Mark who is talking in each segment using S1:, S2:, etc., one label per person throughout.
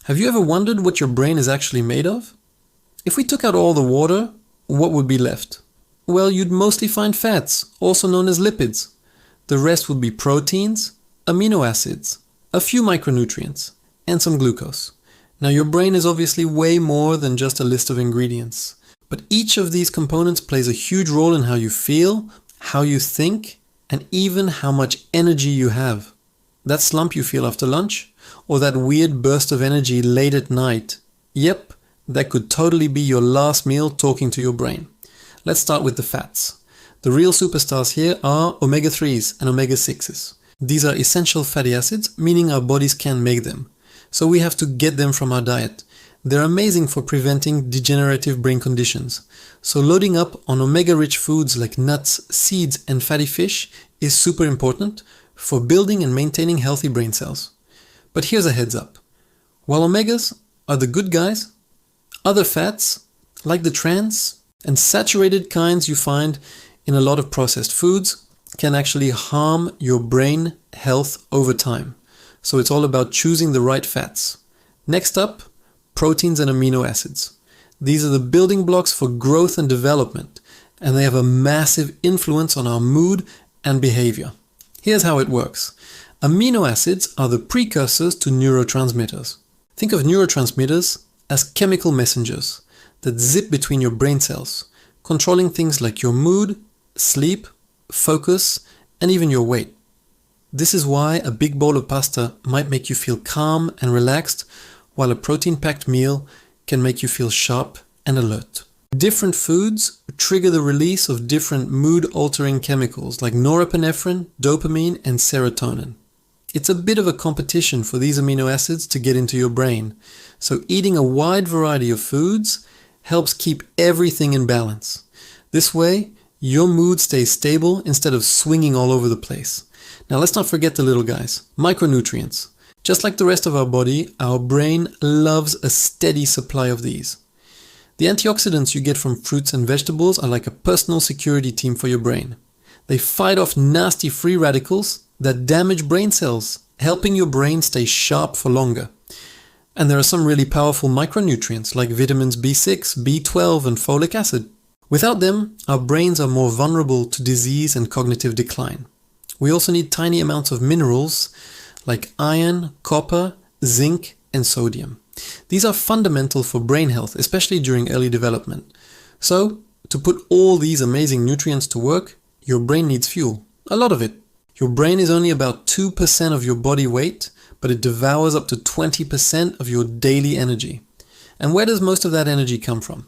S1: Have you ever wondered what your brain is actually made of? If we took out all the water, what would be left? Well, you'd mostly find fats, also known as lipids. The rest would be proteins, amino acids, a few micronutrients, and some glucose. Now, your brain is obviously way more than just a list of ingredients, but each of these components plays a huge role in how you feel, how you think, and even how much energy you have. That slump you feel after lunch, or that weird burst of energy late at night, yep, that could totally be your last meal talking to your brain. Let's start with the fats. The real superstars here are omega-3s and omega-6s. These are essential fatty acids, meaning our bodies can make them. So we have to get them from our diet. They're amazing for preventing degenerative brain conditions. So loading up on omega-rich foods like nuts, seeds, and fatty fish is super important for building and maintaining healthy brain cells. But here's a heads up. While omegas are the good guys, other fats, like the trans and saturated kinds you find in a lot of processed foods, can actually harm your brain health over time. So it's all about choosing the right fats. Next up, proteins and amino acids. These are the building blocks for growth and development, and they have a massive influence on our mood and behavior. Here's how it works. Amino acids are the precursors to neurotransmitters. Think of neurotransmitters as chemical messengers that zip between your brain cells, controlling things like your mood, sleep, focus, and even your weight. This is why a big bowl of pasta might make you feel calm and relaxed, while a protein-packed meal can make you feel sharp and alert. Different foods trigger the release of different mood-altering chemicals like norepinephrine, dopamine, and serotonin. It's a bit of a competition for these amino acids to get into your brain, so eating a wide variety of foods helps keep everything in balance. This way, your mood stays stable instead of swinging all over the place. Now let's not forget the little guys, micronutrients. Just like the rest of our body, our brain loves a steady supply of these. The antioxidants you get from fruits and vegetables are like a personal security team for your brain. They fight off nasty free radicals that damage brain cells, helping your brain stay sharp for longer. And there are some really powerful micronutrients like vitamins B6, B12, and folic acid. Without them, our brains are more vulnerable to disease and cognitive decline. We also need tiny amounts of minerals like iron, copper, zinc, and sodium. These are fundamental for brain health, especially during early development. So, to put all these amazing nutrients to work, your brain needs fuel. A lot of it. Your brain is only about 2% of your body weight, but it devours up to 20% of your daily energy. And where does most of that energy come from?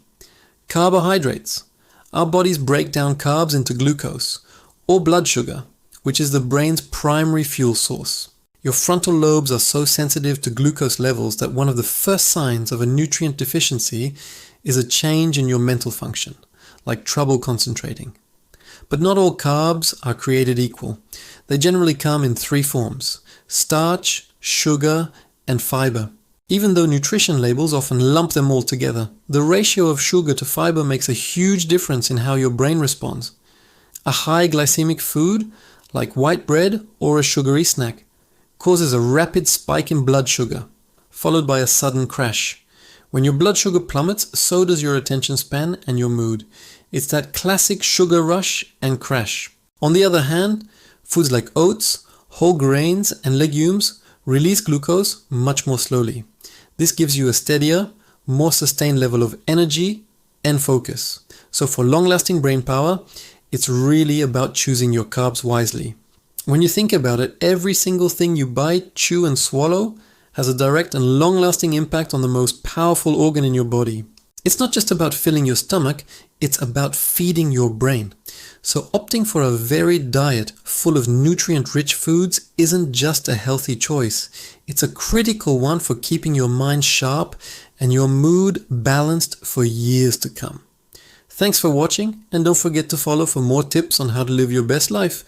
S1: Carbohydrates. Our bodies break down carbs into glucose, or blood sugar, which is the brain's primary fuel source. Your frontal lobes are so sensitive to glucose levels that one of the first signs of a nutrient deficiency is a change in your mental function, like trouble concentrating. But not all carbs are created equal. They generally come in three forms: starch, sugar, and fiber. Even though nutrition labels often lump them all together, the ratio of sugar to fiber makes a huge difference in how your brain responds. A high glycemic food, like white bread or a sugary snack, causes a rapid spike in blood sugar, followed by a sudden crash. When your blood sugar plummets, so does your attention span and your mood. It's that classic sugar rush and crash. On the other hand, foods like oats, whole grains, and legumes release glucose much more slowly. This gives you a steadier, more sustained level of energy and focus. So for long-lasting brain power, it's really about choosing your carbs wisely. When you think about it, every single thing you bite, chew, and swallow has a direct and long-lasting impact on the most powerful organ in your body. It's not just about filling your stomach, it's about feeding your brain. So opting for a varied diet full of nutrient-rich foods isn't just a healthy choice. It's a critical one for keeping your mind sharp and your mood balanced for years to come. Thanks for watching, and don't forget to follow for more tips on how to live your best life.